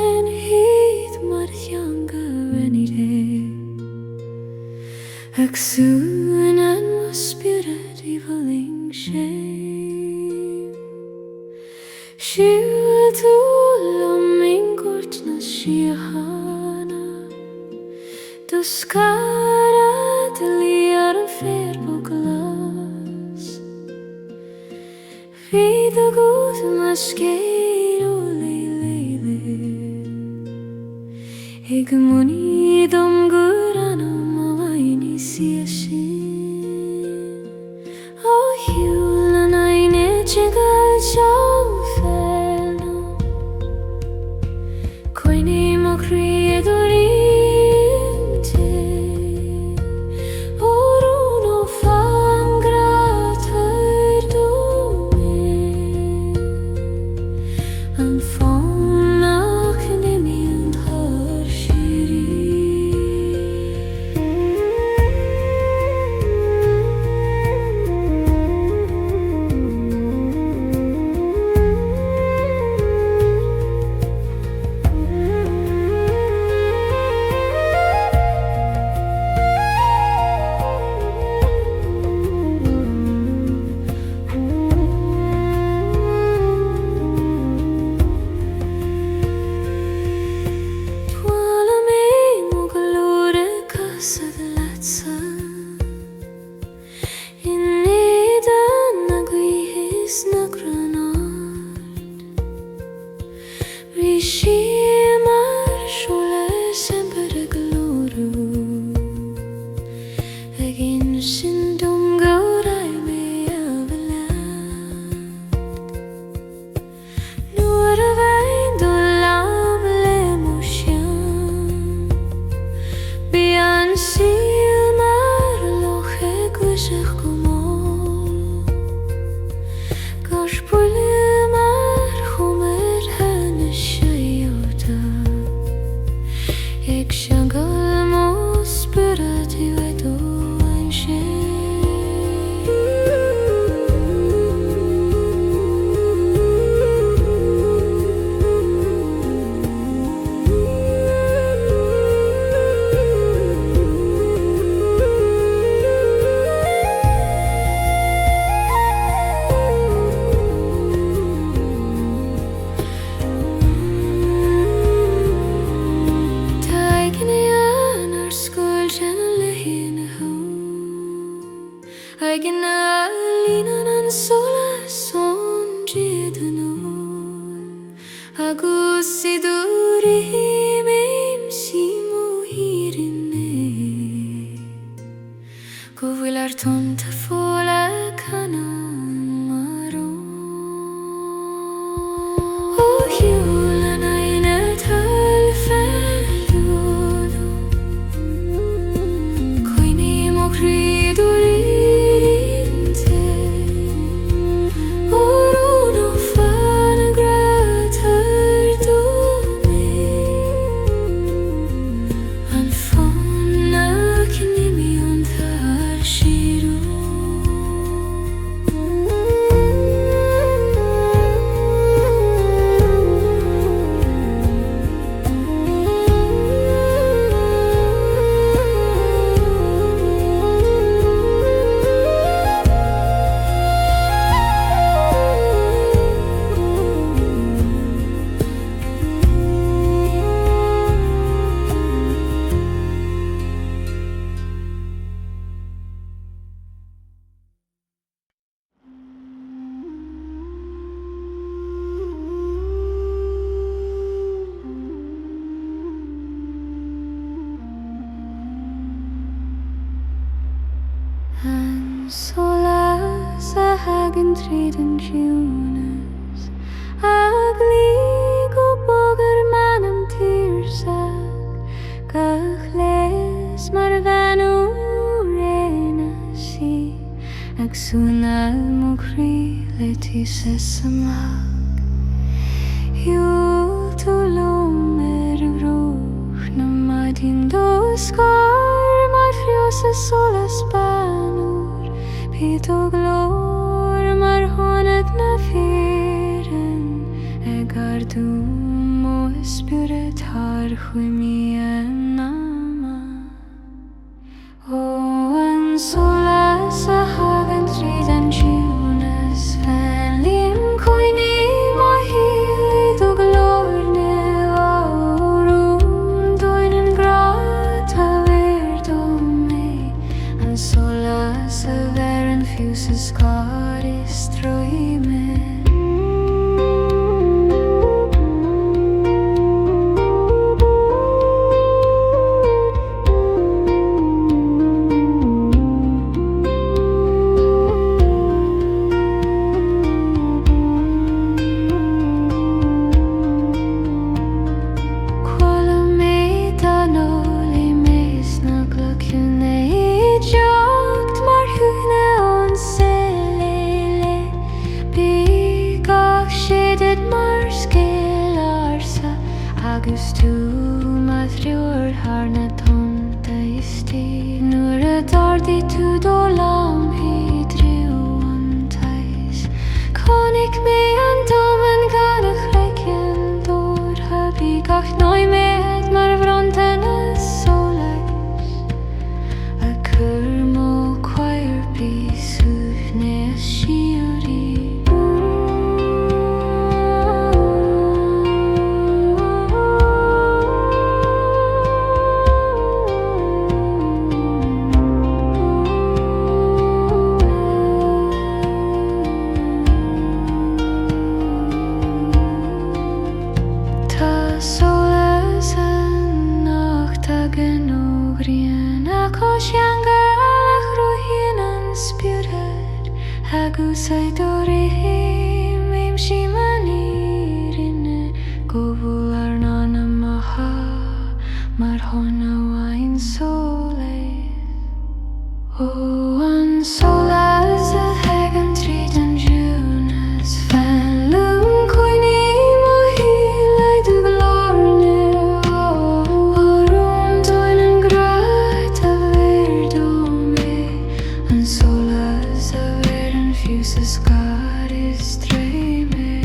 en hit mar younger any day. Soon and my spirit eviling shame. She will to lumming courtness síochána. Du skara de liar en fair boglas. Vida good masquero leile. Hegemony dom guthanna oh, Hugh and I chigal show felno. Coine mo creatorinte. Oruno fan grater dome. And fauna knemian harshiri. Tsolais hagen treden tunes agli go boger manam tirsak gachles mar vanu renasi sunal mukri letise samak Jul tulum ruch na madin skar mar frjose solas banor Pito glor mar honet na firen gardum spirit har hoíche. Oh, and solace a hagen trid and tunes fan lim coine mohi do glorne orun doinen grata verdome and solace a veren fuses caris troime. Agus tú ma thriúr harna tonta istí nuair a dardaí tú dó lamhí driú antais Connic mé an doman gan a chreicean dór habí gach náiméad mar bhronta na sólais a chur mó choirbí suaimhneas síorí. Agus I dorihim im shimanirine Govul arnana maha marhona wain sole O an solas a hagan trid an junas Fan lum coini mohi lai du glorne Orun doinen grata verdome An solas a fuses caris troime.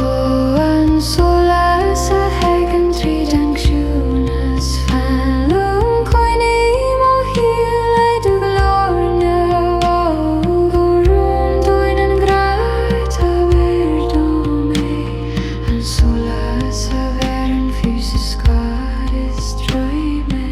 Oh, an solas a hagan trid an junas fan lum coine mohi lai du glorne orun doinen grata verdome an solas a veren fuses caris troime.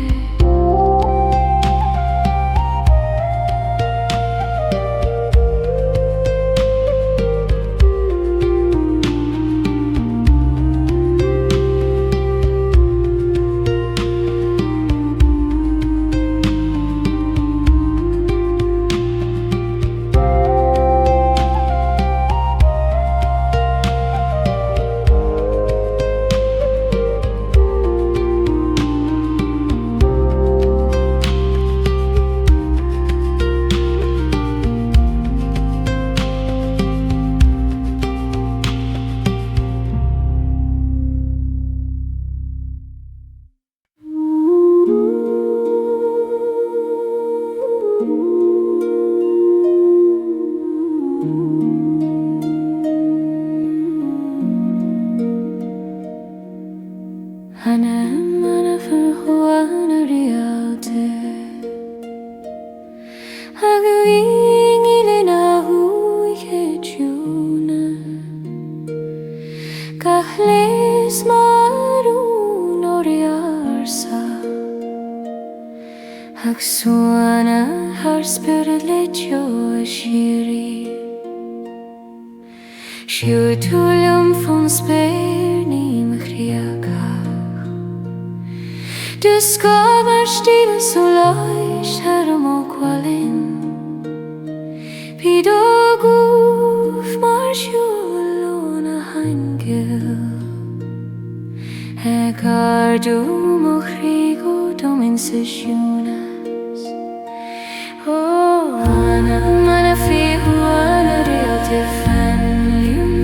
Hanna för hoana realte Hagu ingilena hoíche tjuna Gahles marun oriarsa Hag suana har spirit leggio shiri Sjutullum von sperni mechriaga Du skapar stilla tsolais härom och kvalin Vid och guf marsjulona hangel Hägar dom och krig och de incisionas Oh, ana fi huana real till fanlium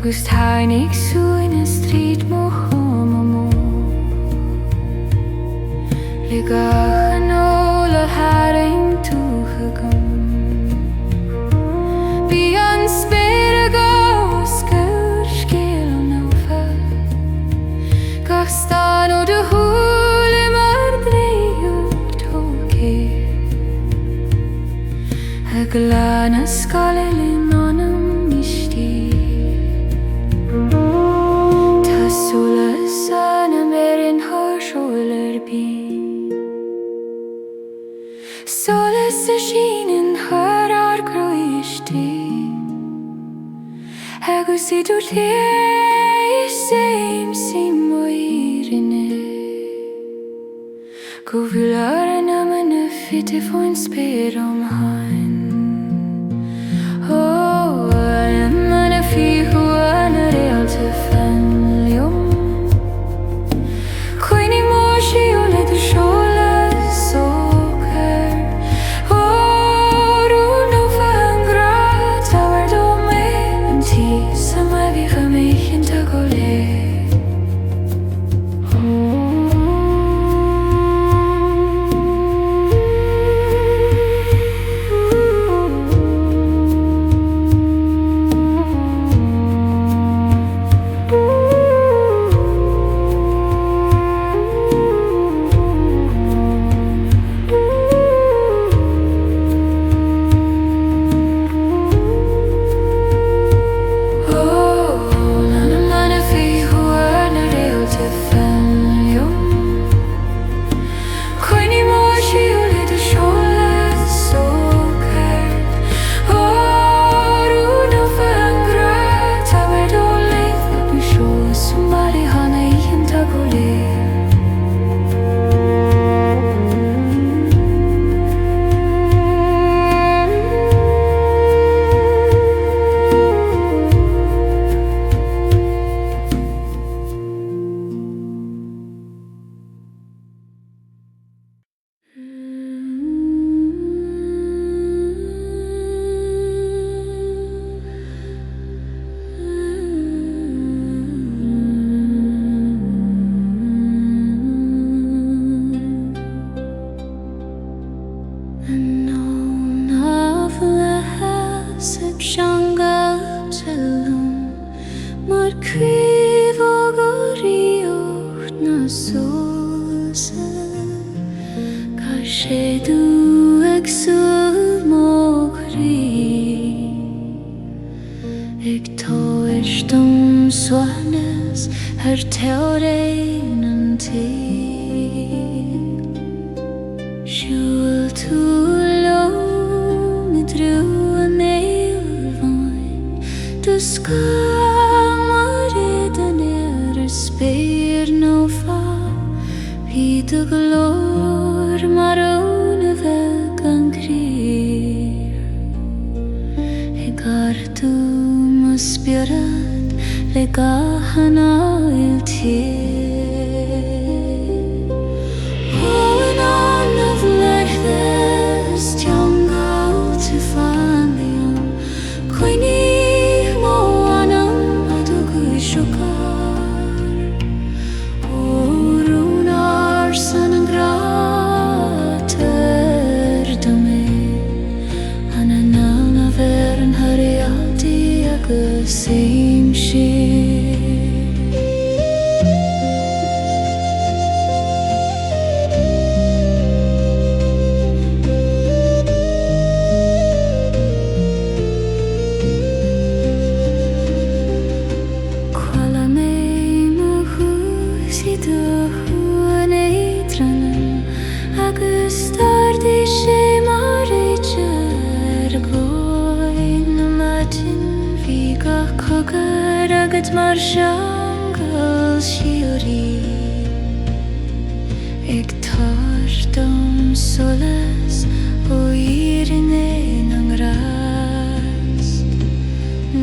agus tháinig súin na stryd mo chomamó le guthanna le haring túchagam Bhí an spéir agat scoir scéal an ófa gach stán ó de húla mar dréúg tógé a glán a scalailin anam istí Tá solas anam an thórsúil ar bí Solas a sin in thar ar groistí agus I dúirt is séim sim mo írinne Go bhfuil arnam na fitte fóin spéir am hain Oh, anam na fiú na réalta fanliom Coinnig mór síú le do seolas sócar Orú nó fangra Táhar dó mé an tí sa mai bhí chaméichin tá go le suaimhneas déan an taobh Siúil tú lom I drú an éalbhain Do scamar an ar spéir nó fá Bhí do glór mar óna bheith an crír I gardú mo spiorad le guthanna il tír Óin an a bhleithlis teangáil tú fanliom Coinnig mó anam a dúgú siochána Orúnar san an grátar do mé An a bheith an thréaltaí agus éim sin mar seangal siúrí Ag tardom solas ó írinne an rás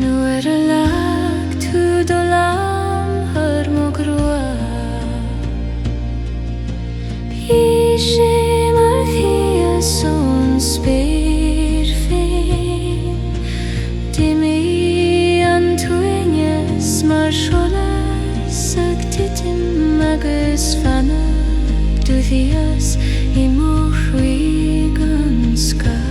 Nuair a leag tú do lam thar mo grua Bhí sé mar fias ón spéir féin Dimí an tuainneas mar tsolais ag titim agus fanna dúthaíos I mo chuig an scar.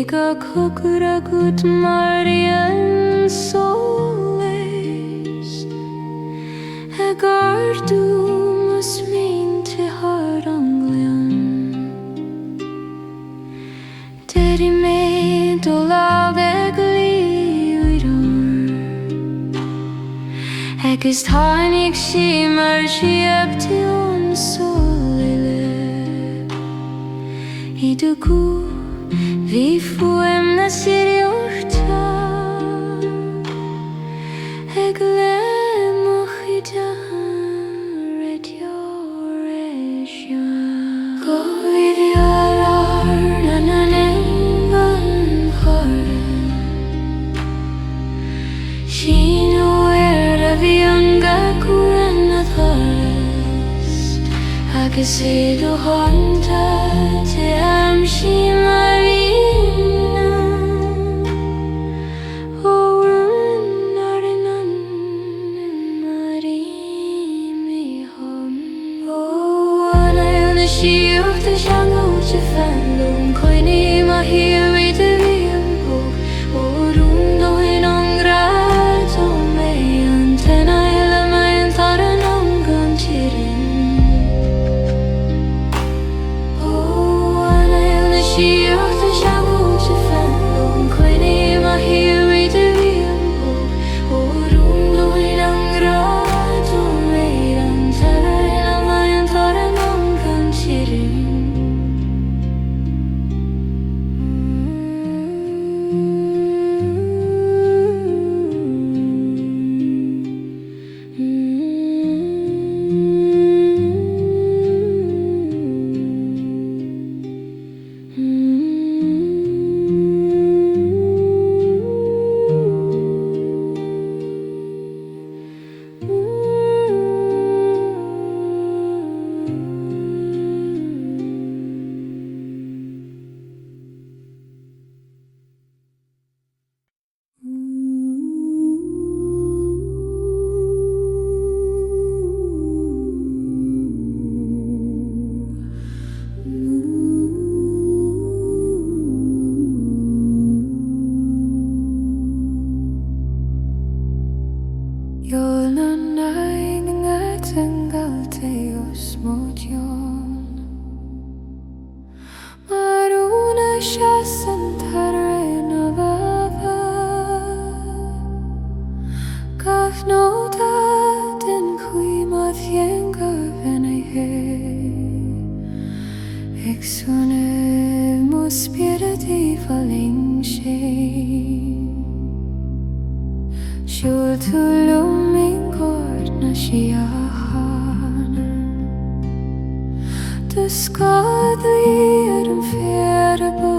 Ika kukura gut marian tsolais Egar du musmin te haranglian Deri me dolav egli uidor Egis tanik shimar shieption solile Iduku vi foëmhneas síochána Eglemach I dearmad Go videolar nananemban chorn Sino vi angakuren atharas Agus do honta te am shimarina O Roinn arinan marimi hon O anayona síocht a seangáte fandom Coine ma hiwi de viam hog O Roinn doin an grad o me Antena ila main taran am gantirin Síocht a seangáte fandom Coine ma hiwi de viam hog O Roinn doin an grad o me Antena ila main taran am gantirin De skade ger en fjärde på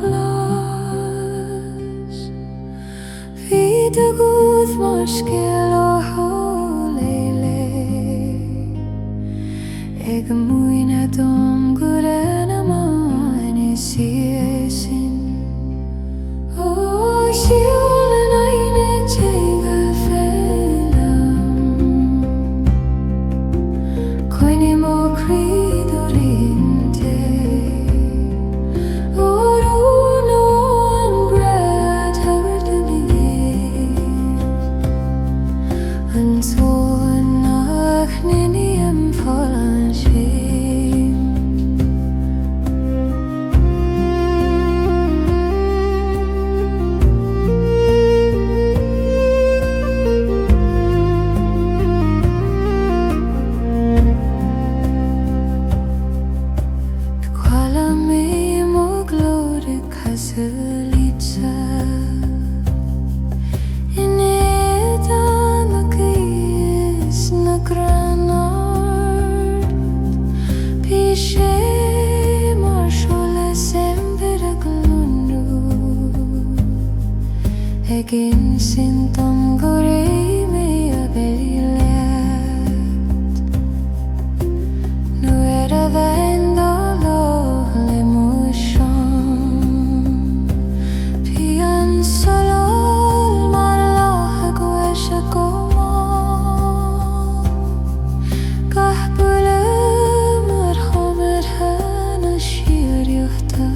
glas Vid det god marskel och hålele Eg muina dom gurana man I siesin Och sjolen aine tjega felam Coine mo cridorinte Roinn an grad hagard An tón nach niniam fallan shame Quala me mo glore casalita In edan is na granard Pishe marshole semper glundu Egin sintom gore me abelilet Nu era venda le motion Pian solol marlaha gwesha goma Gahbule marhamer hana shir yuhta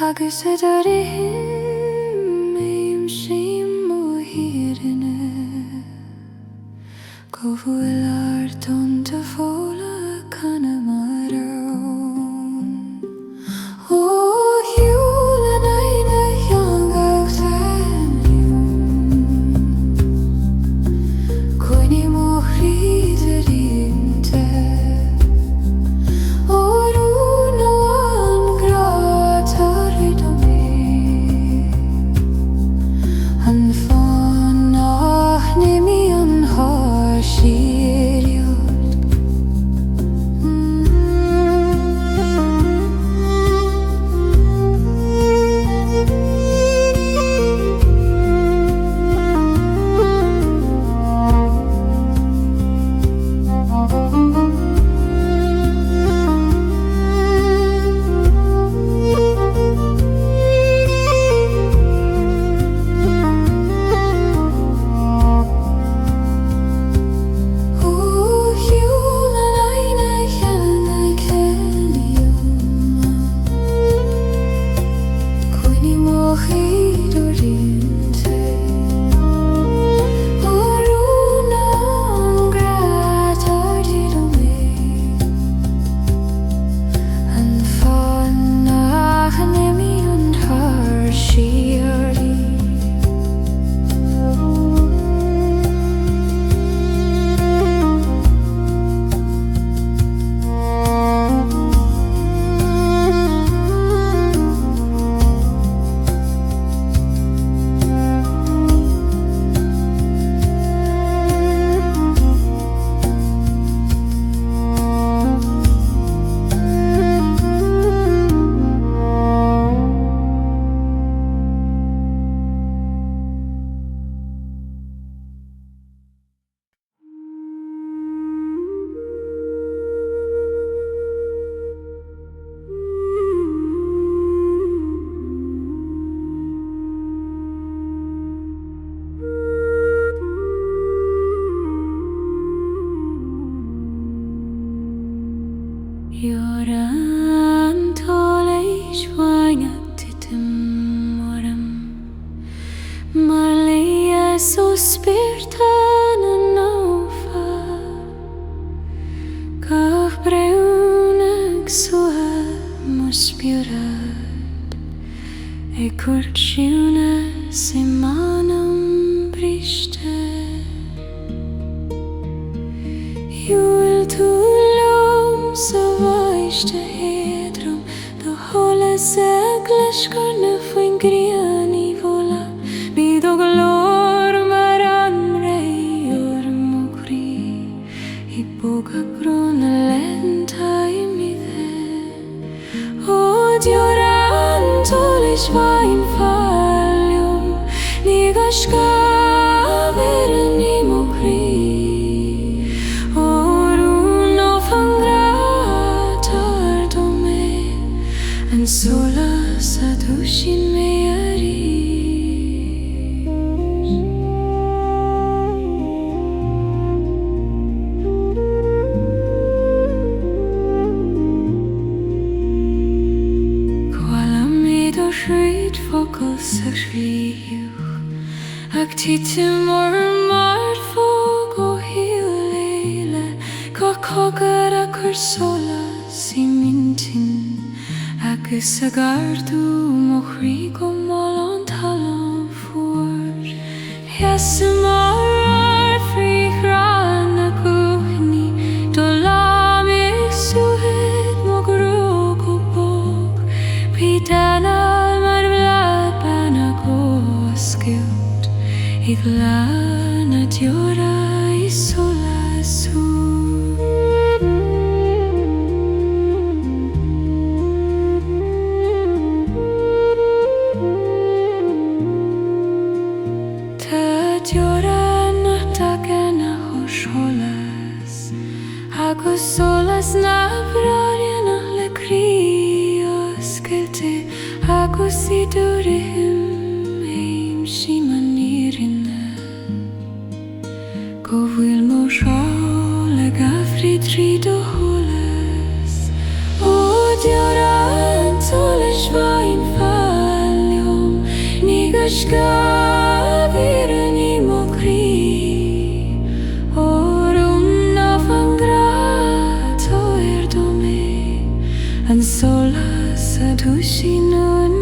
agus Idirihim éimsím ó hírinne go bhfuil ardonta fóla canna mar ón ó hiúla naine theangach taimniú coinní mo chríidirínte Yoran tsolais vainatitim Malia so spirtan nova Gach breunig sua muspirad E curciuna semanam briste Jul tulum sa vaiste hedrum Do hola seglaskarna fuin griani vola Bido glor maran rei urmukri I boga grona lenta I mide O dioran tsolais vain falium Niga skaveren I mukri Sola sadushin meyari Kuala medo shreit focal sakshriuch Ak titim or mart fogo hiulele Ka kogara kursola si mintin Agus a gardu mo chrigo molon talan fuor Hesimar fri chrana kuhni Do lamig suhet mo grugo bog Pidanal mar blad bana goskilt Iglana diora I sola su Agus solas na brariana le crios kelte Agus Idirihim éimsím a nírinne Go bhfuil mo seo le gafri tríd ó holas O dioran tsolais vain fa Nigashka virani mokri Orum navangra toerdome And sola sadushinun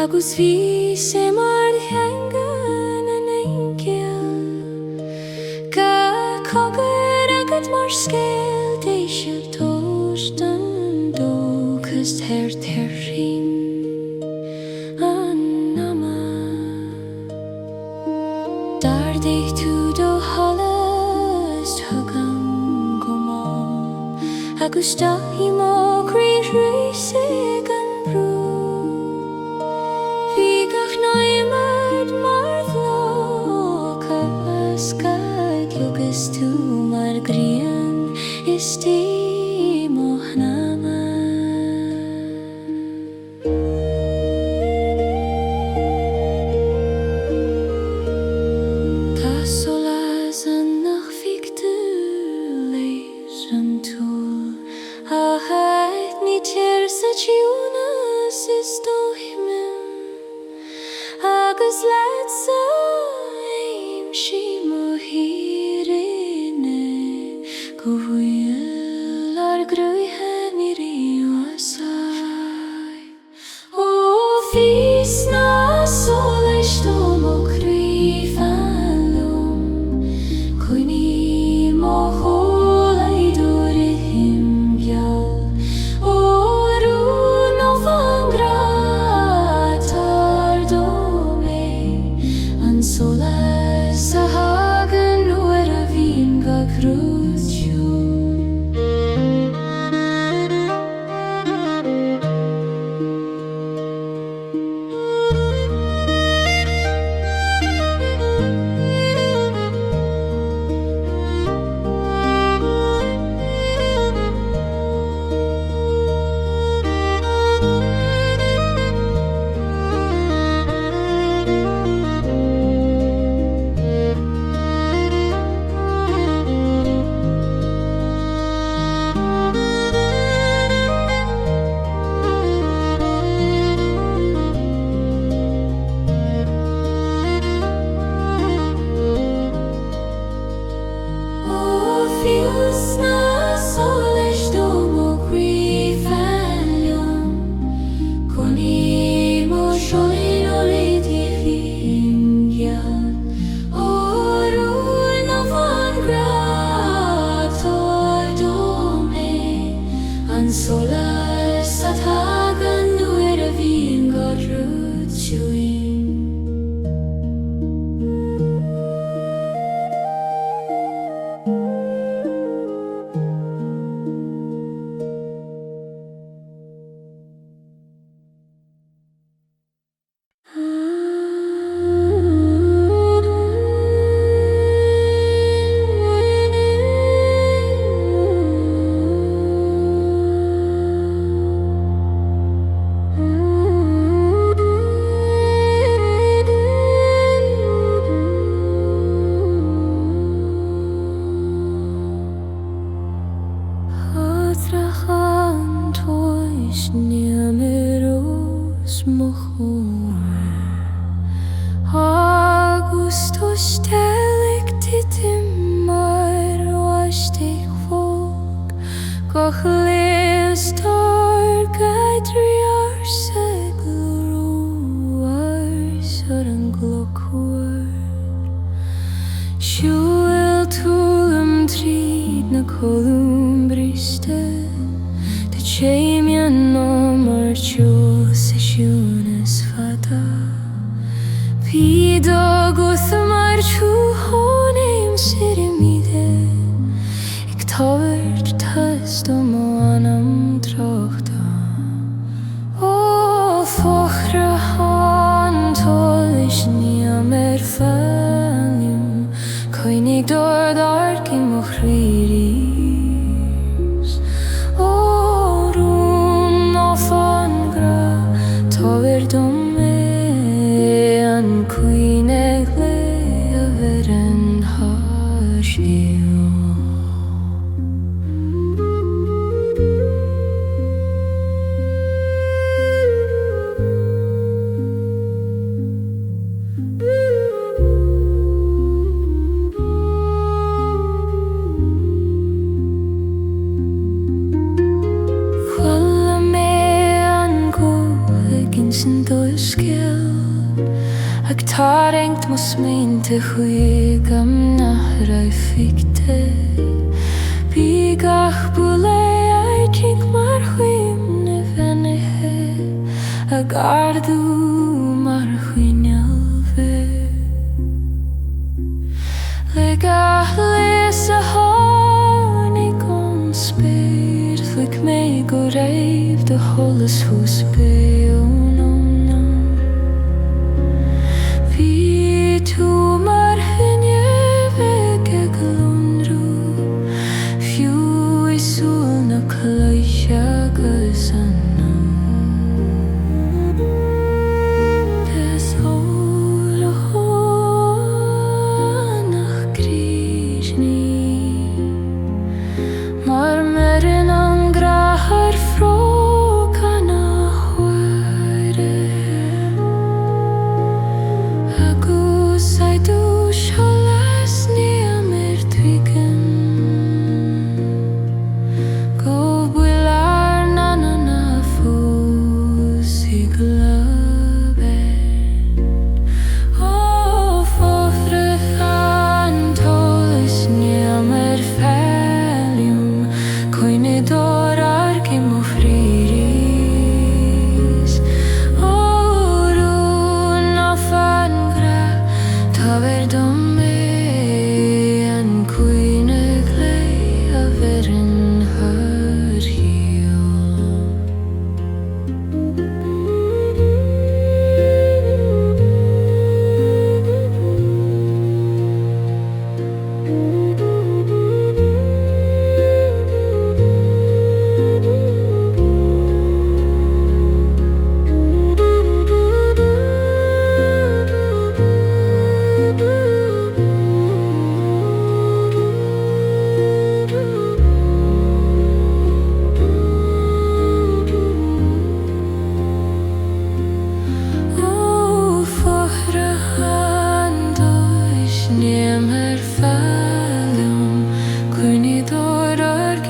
Agus vi sem hengen en enkel Ga kogger agad mar skell Deisje torsten Dokust her terrim Annama Dar dig tu do hallest Hugam gomon Agus da himo gri rysig an brú Tu mar grian isti mohnama Ta solas nach fiktu leisen tu a heit ni ter sachiunas isto himen agus letsa im shimo Gwyl ar grwy hen I riwasai O fys na soleis dom o cryf alwm Cwyni mo holai dwri hymbial O rwn o fangra tar dome An sol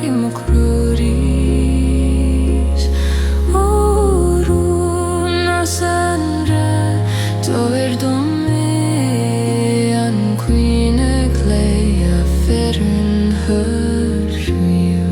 rimokruris Oruna sandra Doir domi an quine cleia ferren hörriu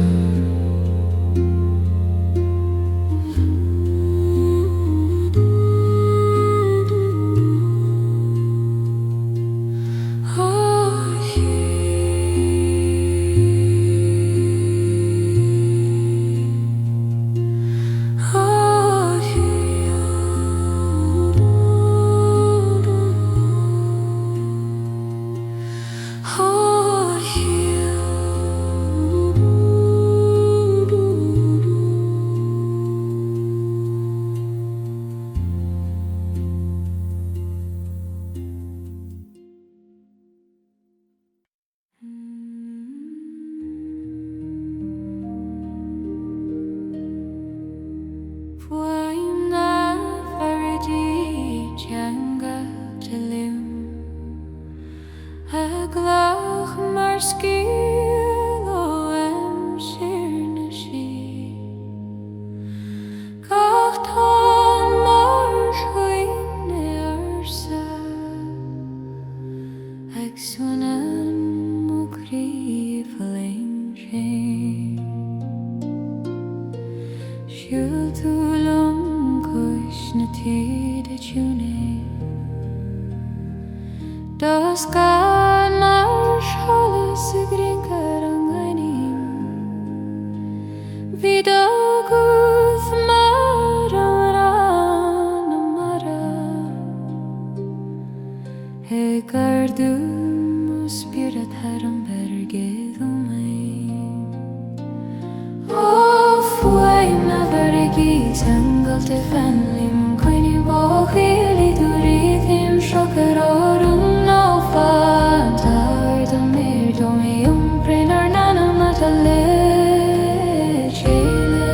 Das kan mar alles gringar anganim Vida guth mara He gardum spirit haram bergedumai Fuaim na vergi tangal te fanlim Koini bohili durithim shakarorum Fatar the mir domium prenar nana matale chile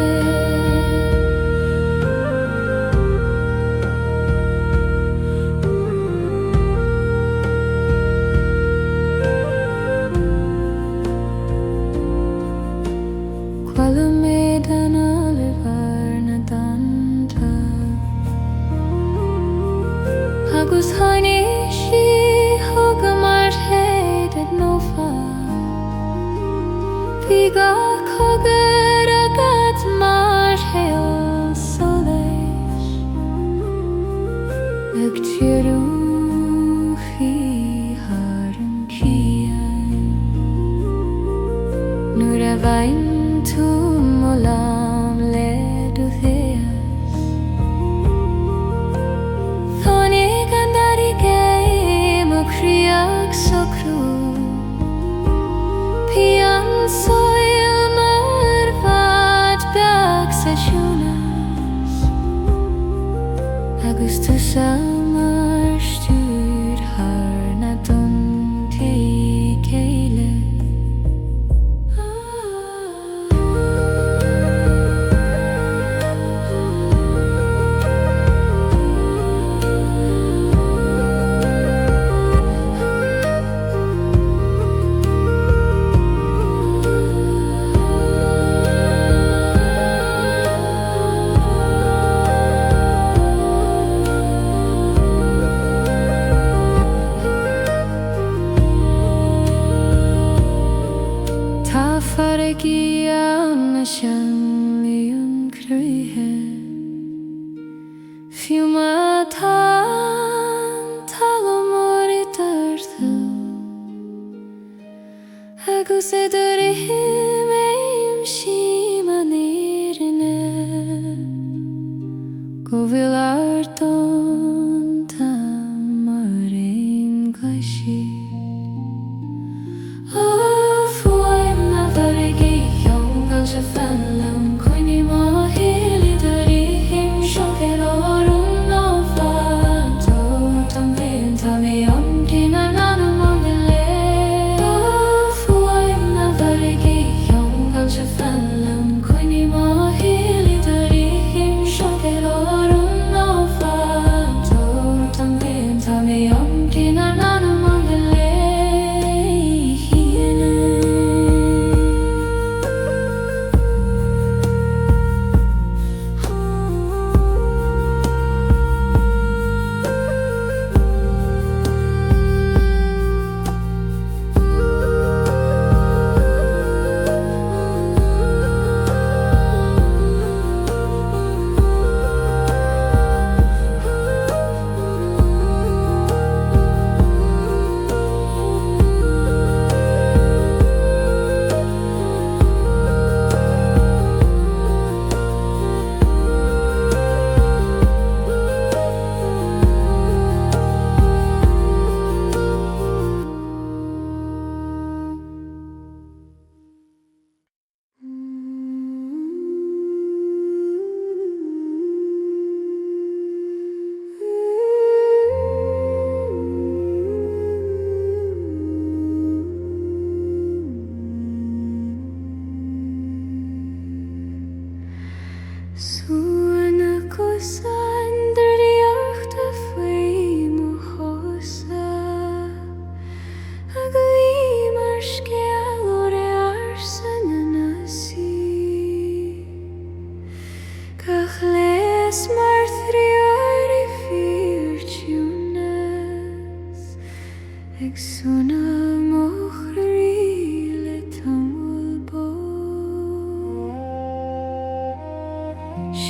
Quala medana levar na danta Agus honey Viga kogera gat mar heo tsolais Ugtiru hi harum kian Nura vain tu molam ledu theas Thoni gandari game o kriak sokru Pian soil marvat beag sa shunas Augustus amar stur har na don te keile Fargian shanlian kruhe Fiumatan talomori tarthu Agus edurihim eim shimanirine Govilarton tamarin gashi Fanlam kuni mahili durihim shokerorum no fato tamvin tamiyam dina nana mangile Fuaim na varigi yongal fanlam kuni mahili durihim shokerorum no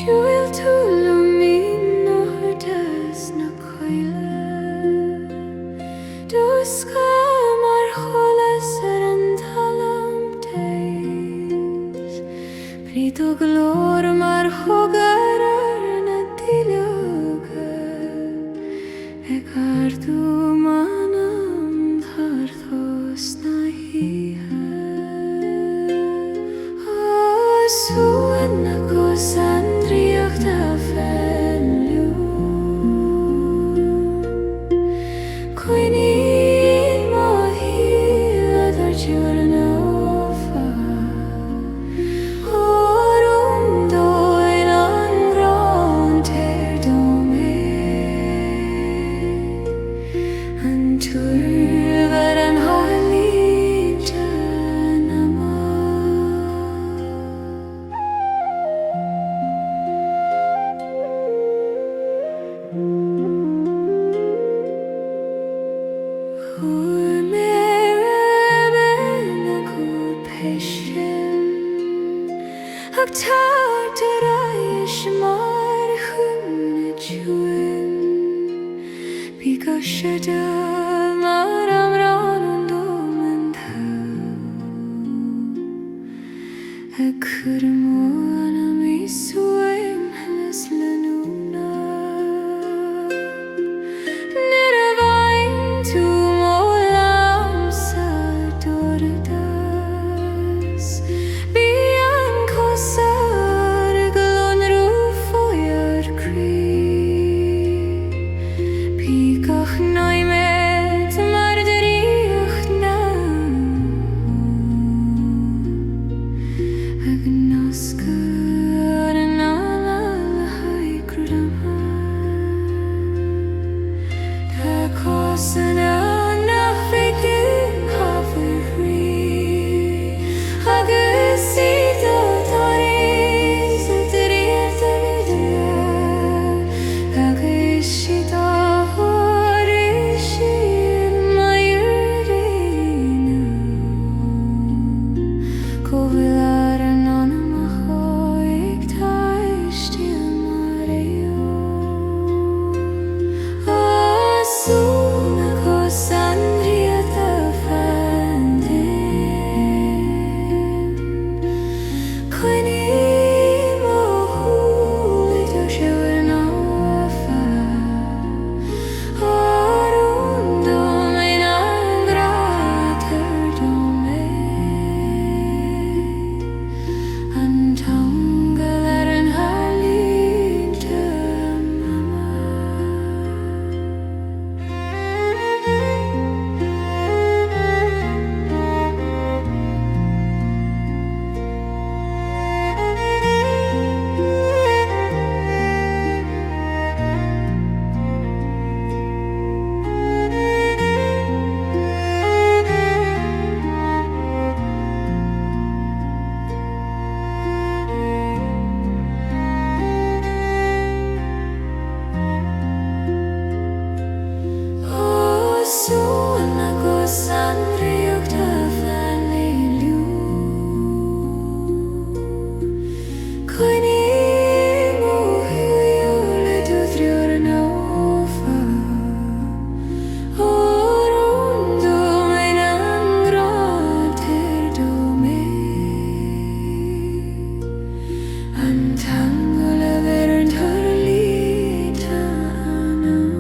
Siúil tú lumín nódas na coile Dúsca mar cholas an talam teis Prito glór mar chogar na tiluga Ag ardú manam tharthos na híhe Suan na cosandriach da fenliú Coinnín má híad ar tiúr na ofa Orm dóin an grán teir do mé An túrfar an hálíte na má Ag tartarais mar chumna tjuin Bíga sida mar am rán an dóman thau Ag churmón am I suaimhneas lenúna Nid a bhain tú mó lamsa dordas Bí an cosar glón rúfóiar crí Pícach náimed mar daríoch ná Ag nasca ar an alal haicrúdam Tá cosana na féicin hafar rí Agus síto taréis a daríoch Agus síto hoíche myrdéna Cóhfuil an anam a choig taistil mar Asúna cosandriach da fantasymusic Coinnín má húlid ar tiúr na ofa Orm dóin an grátar do mé An tangal ar an hálíte mama Suan na cosandriach da fenliú Coinnín má híad ar na ofa Orm dóin an grán teir do mé An tangal a bheith ar tarlíte anam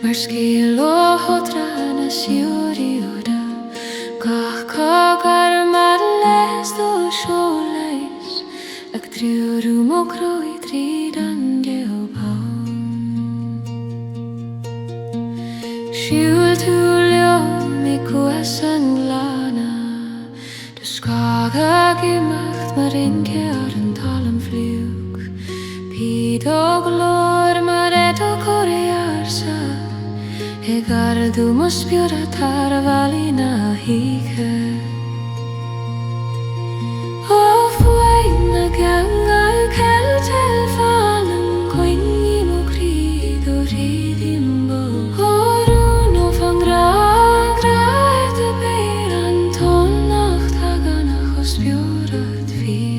Mar scéal ó fothracha siúriúda Gach les do tsolais Ag triúrú mo croi trídan geopán Siúl tú leo mi cuasan lana Dus gaga gimacht mar inke ar an talam fliúg Píd og glór mar eto korearsa Egardu mo spjura tar valina híke Og fuaina ganga keltel fallen Koingi mo krig og ridimbo Og run og fangra Graete beiran tonnacht haganach og spjurat fyr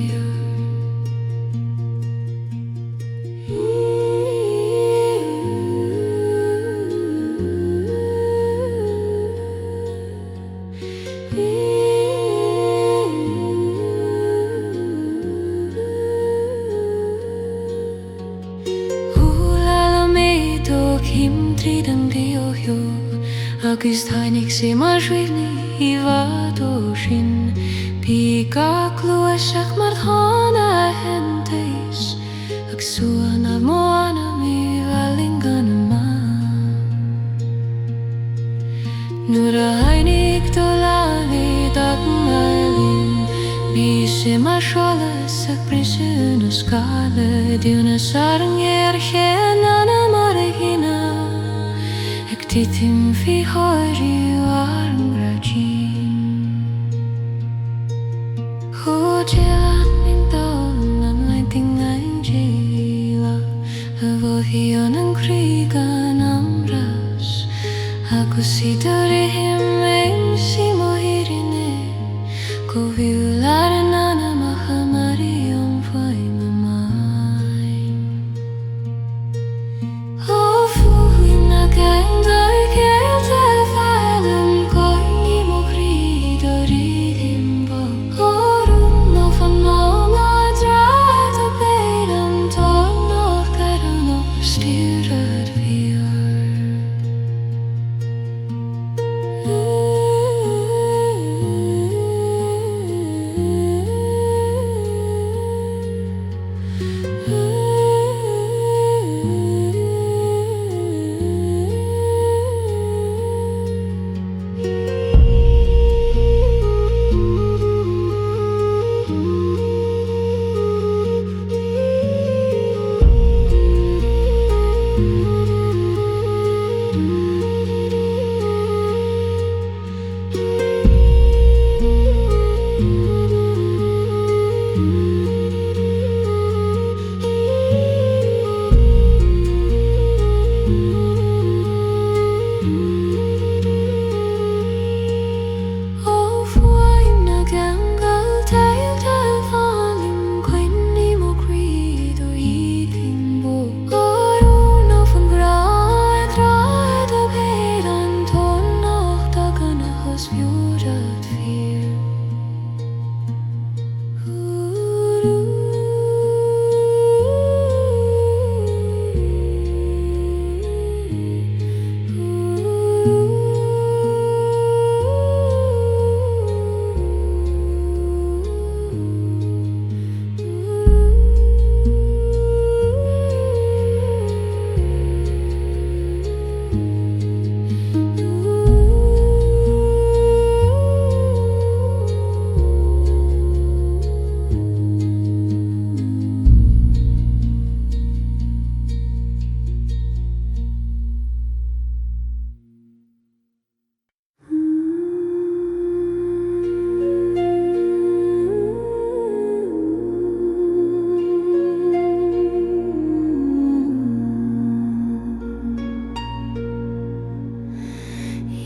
Agus tainig sé mar shuivni I vad o sin Pika kluasach mar hana henteis Ag suana moana mi valingan ma Nura hainig do lavi dag mailin Bi sé mar sholas ag prisun o skale Diuna sarang henana marigina Titim fi hori warm grajin Hujelan min dolnan lighting angela Avohion ang krigan amras Aku sidorihim si mohirine Ko viularan ana mahamarion fai mamay Oh fuhin na ganga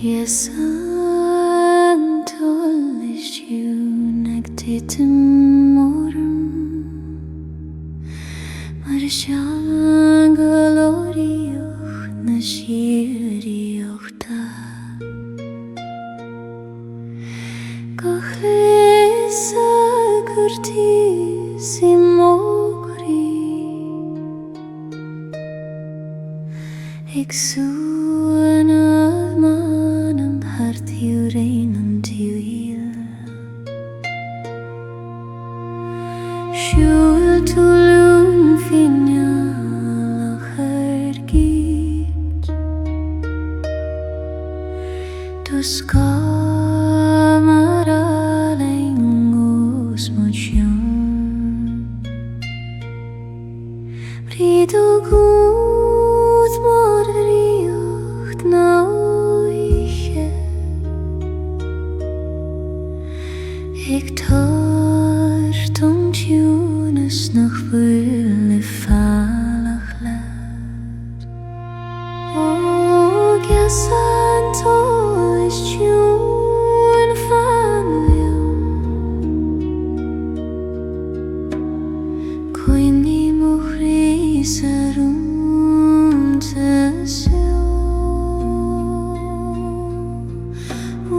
Yes, antolish you nectitum morum Marishan glorioch na shirioch ta Gochlisa curtis imogri Exuana manam tulung finja hergit. Du ska mara lengos mot sjön. Brid och god mordriocht na hoíche. Ik tart tjónas nach bhuile fallach leat. O geasa tsolais tjún fanliom. Caointe mochrí sa rúnta seo. O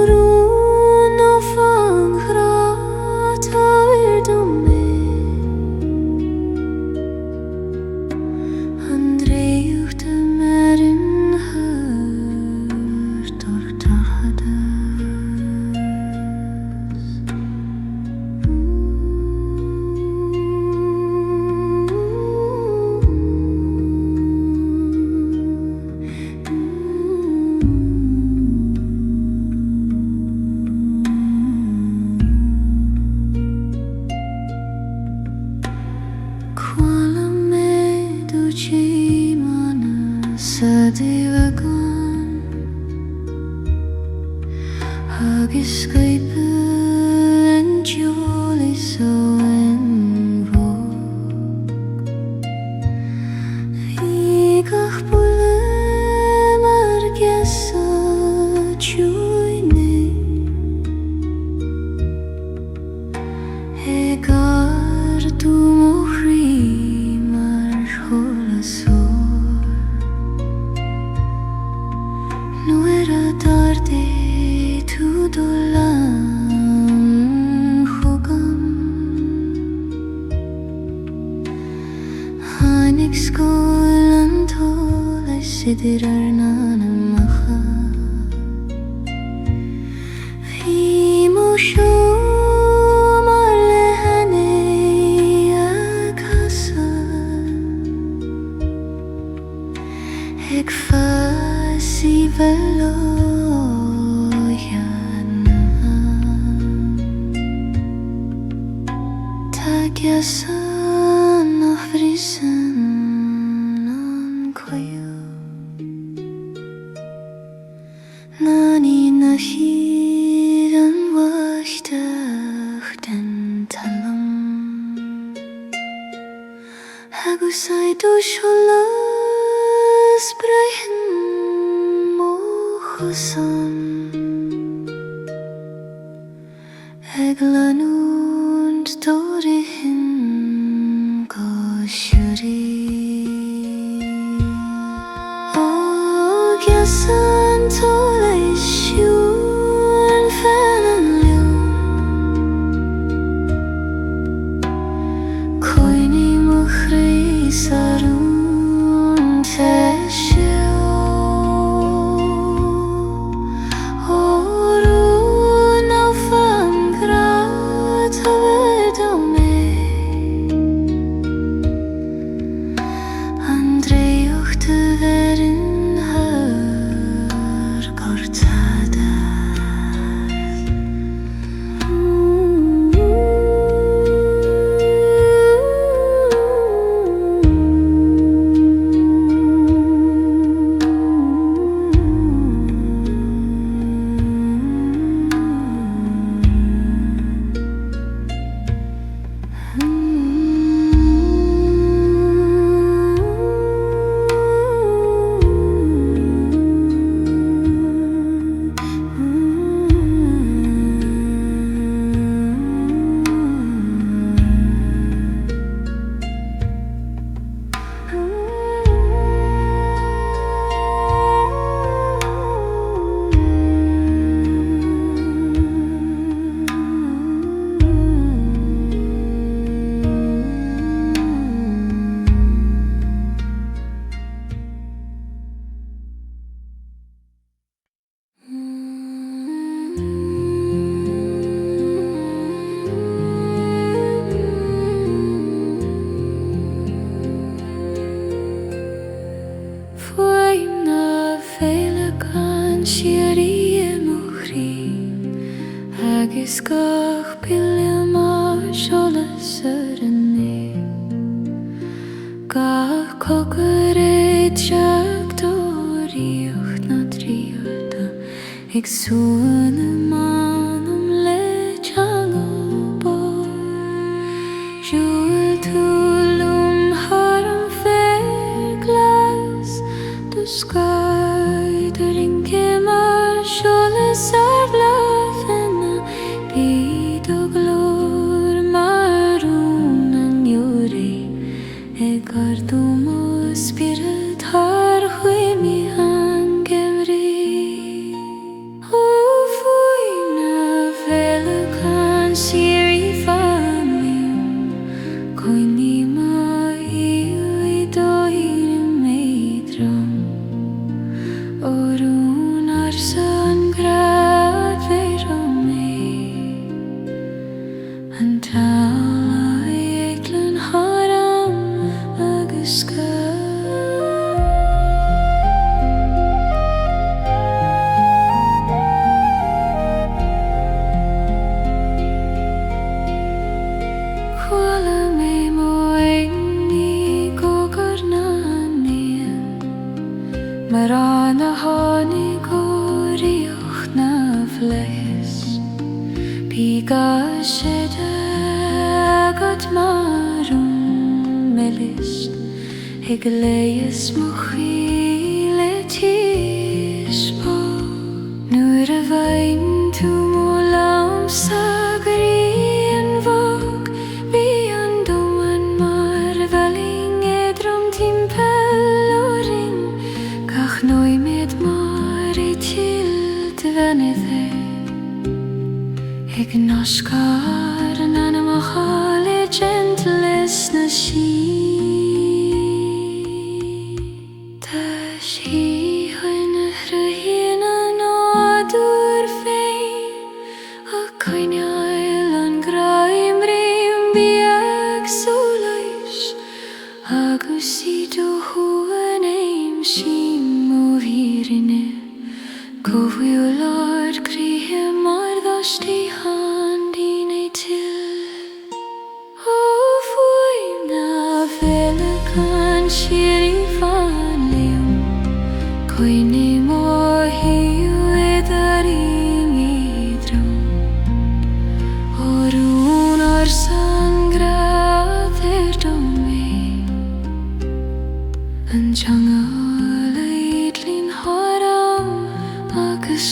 Roinn ó fothracha irdomé. Andréucht a merin hurt or tahadas. Quala me ducimana Sidhe gan. Agus skype en tsolais Igach bule mar geasa tjóine. Egar du mochrí mar holasor. Nu tarde tu dolan hugam. Hanig skolan tsolais dearmad macha. Emotion Ik fasi veloiana. Ta geasa nach vrisen an koju. Nani na hir an wachtach den talam. Agus du sjolas breihen mochosan. Eglanund dorihin goshuri. O geasa tsolais tjún fanliom. Caointe mochrí sa rúnta seo. O Roinn ó fothracha irdomé. Andréucht a verin hur skach pilma tsolais gach cocarid seachtóíocht na tríochta ag suaimhne manam le teanga siúil túlum harm fair glas do sky the ringe mar tsolais bláthana bíd ó glór marún an jóri ag ardúm ó spirit har chuimhí an gemrí ó faoine bhealachan síorí fanliú coinní má hiú I dóir méidrom orún ar san grad fér mé an tal éaglan haram agus Cuala mé mo éimní gogarnaníon mar an a tháinig óíocht na bhleis Bíga Sidhe agat marún melis ag léas mo chiile tíospá nuair a bhain tú mo lamsa gríon bhog bí an dómhan mar bhealing éadrom timpel ó ring gach nóimid mar I tilt bhenithe ag nascar an animachal I gentles na sí Tá síochána hruíonn an áadúr féin a coinneáil an gráimhríon bí ag tsolais agus I do thuan éim sim ó hírinne go bhfuil Lord críthe mar dhastí handín é til ó faoine bhealachan síorí fanliú coinní má hiú idirí méidrom orún ar san grad fér mé an teangáil éadlín haram agus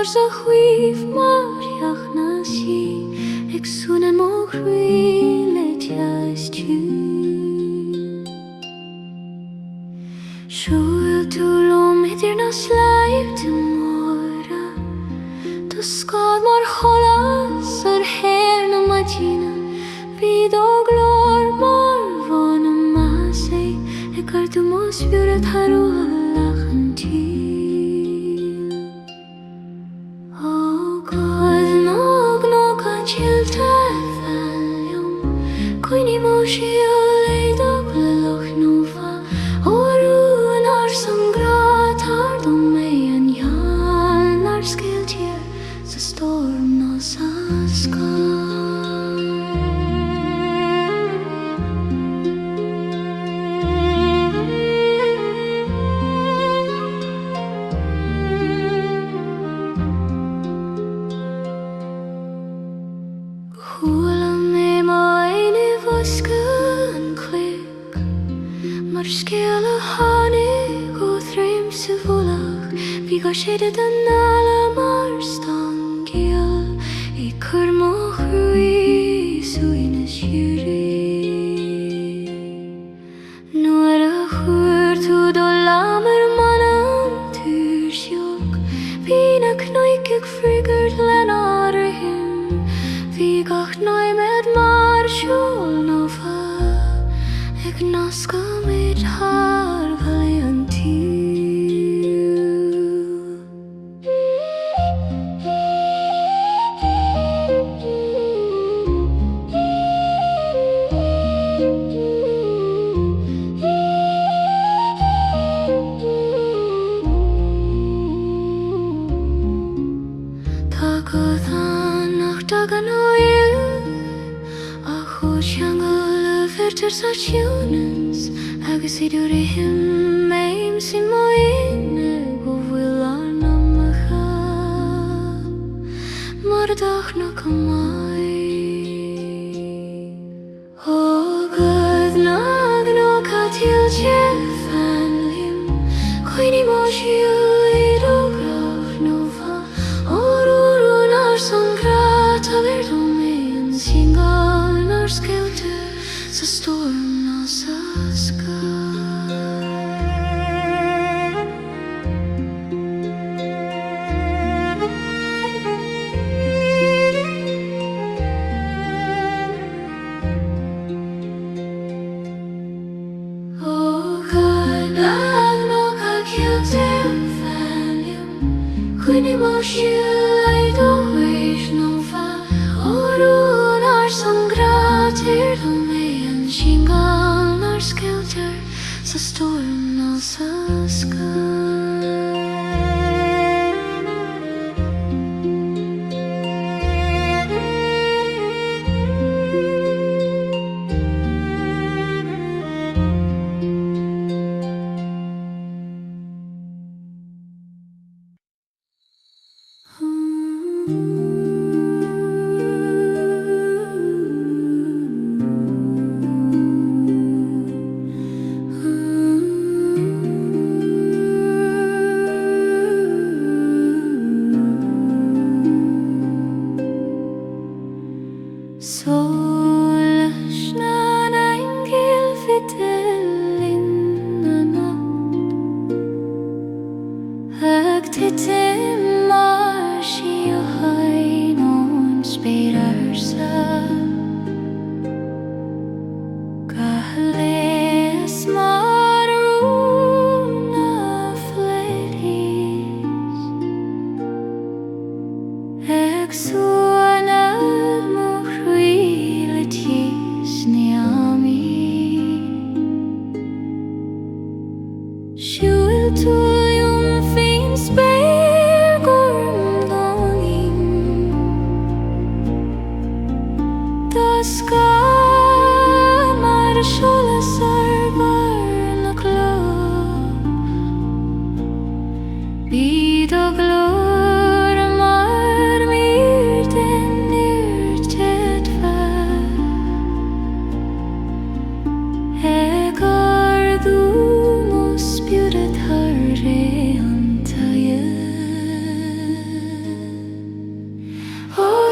Agur sa chwif mariach na si Eg sunen mo chwile tias tu Siwl tulom hidir na slaib dy mora Du skad mor cholas ar her na madina Byd o glor mor von y masau Eg ar du mos biwret haro halach yn til O god nog nog a chilta faliom Coini mo si o leid o bleloch nova O rŵn ar sangrat ar dom mei an jan Ar skiltir sa storm nos a skar Ga séide den nála mar stangil I cur mo chrúi suaimhneas siúri Nuair a chuair tú do lamar manam túr siog Bhí na cnoiceach frigart len áirithim Bhí gach náimed mar siúl nova Ag nasca mid har bhalaí an tír Saciones agus idir ihim meim si moine go bhfuil anamacha mar dach na camai O god nag no catil che fanlim coini mo si uid o grach nova O rúrún ar sangrat a verdom ein singal ar skilter Sa storm nos a O god nag no ca ciltir falium Cuini mo siúl do huis nova O rún ar sangratir do Shingal nar skilter sa storm nos a Ag titim mar síochána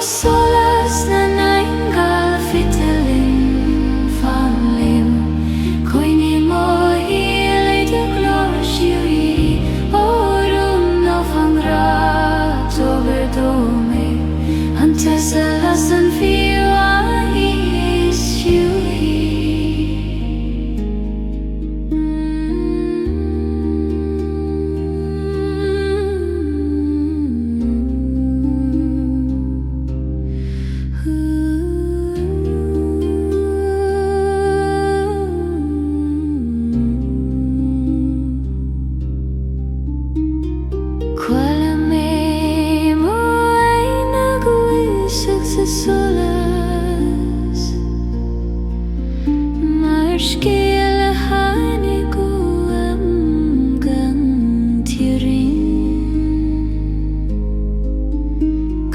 solas na naingal fitilin fanlim Coine mo hili de glorsiui Orum no fangrat overdome Antes a lasan fiu ahis siui solas maar skele haniku am gantirin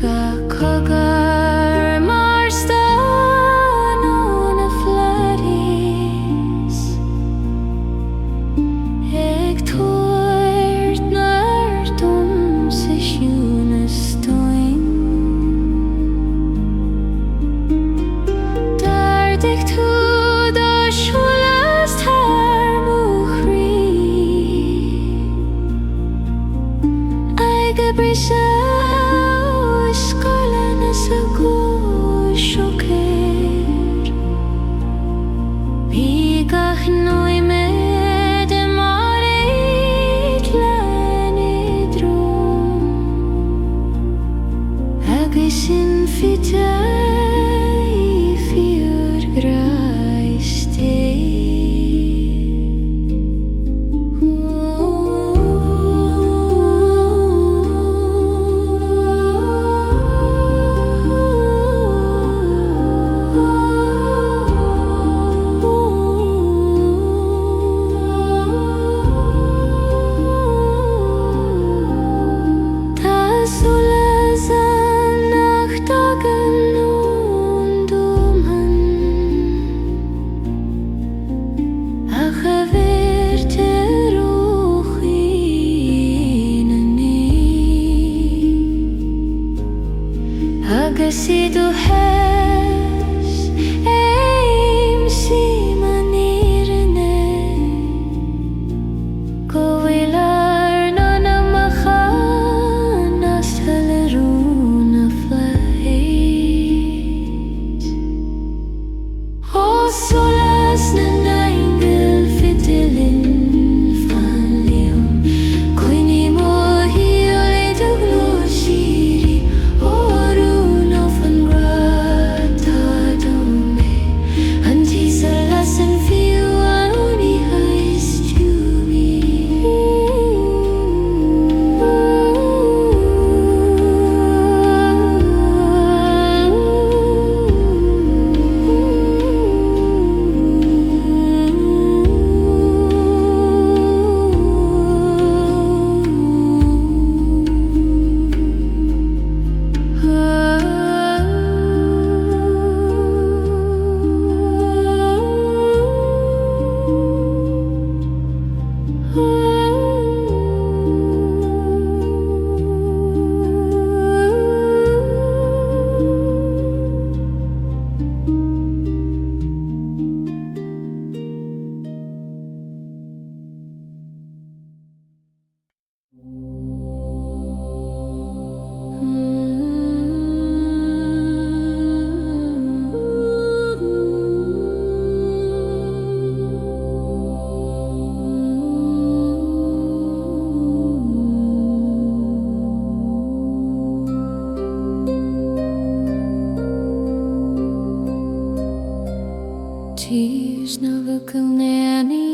ka kogar mar stan on a flatis ek toert naar dom se sjunestoin Dicht hoe de schulest haar mochri Eigen brisa skarlen is a go choker Bigach noi med marit lanidrum Agisin fitei Graiste Ta solas nach dagen Si du hes eim si manirne Goilar nana machanas taleruna flait O solas na naingel fitilin fanlium Coine mo hiole de glosiri Tis na vukulnani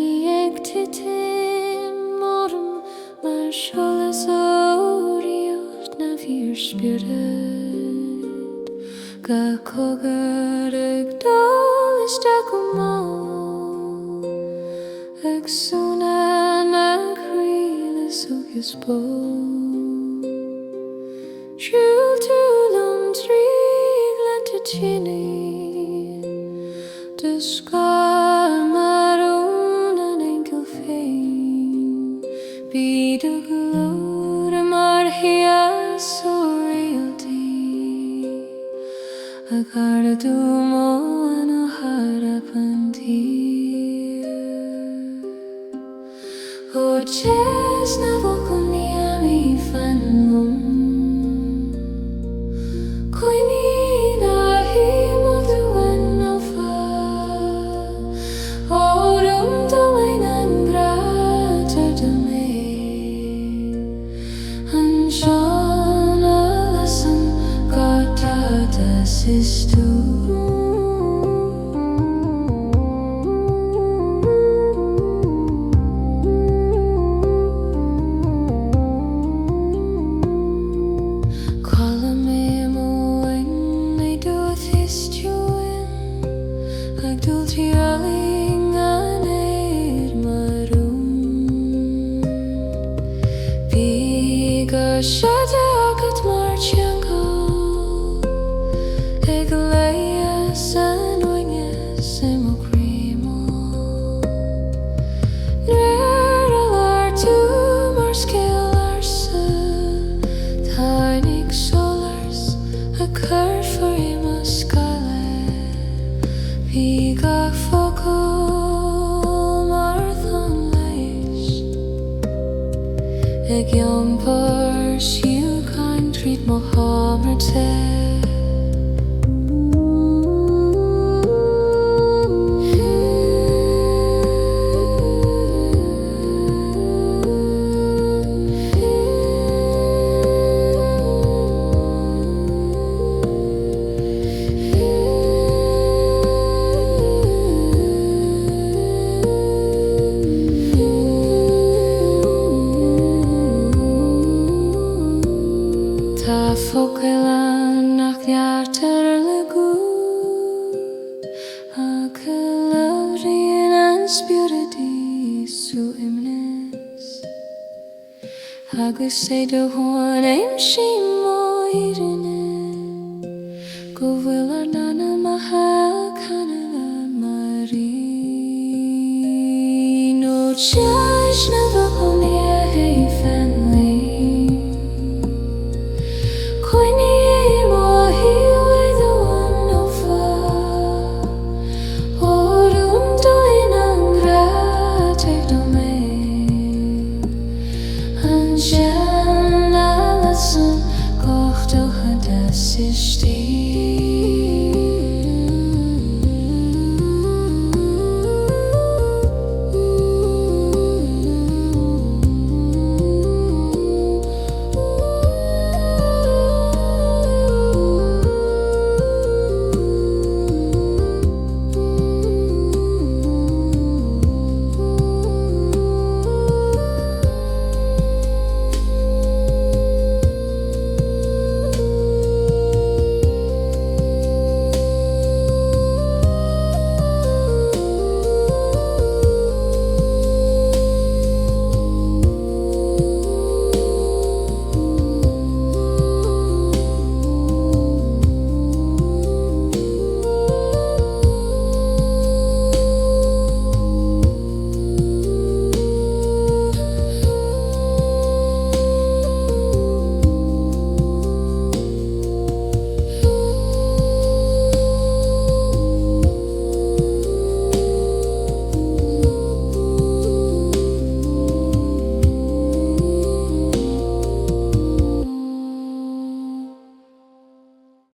ektitim morum Mar sholas oriot na vir spirit Ga kogar ek dal istakumo Ek suna na krilis ukis bo Jul tulum triglan tini De skal maron en enkel fein Be de glor mar hias og realty Agardumo ano harapan tir O ches na vokon niami fanlum Koini na himo duan no fa Orum doay nan grata dame Anshan alasan kata dasistu Shada agat marchiango Egaleas and oinhas emocrimo Neralar to marscale arsa Tinic solars a curve for imascale Pigak foco marathon lace Egyampo síochána treat Mohammed Ta fokelan nach hjartar legu Akalarian and spurity suaimhneas Agus say do hon aim shimo irine Go will our nana maha kanala mari No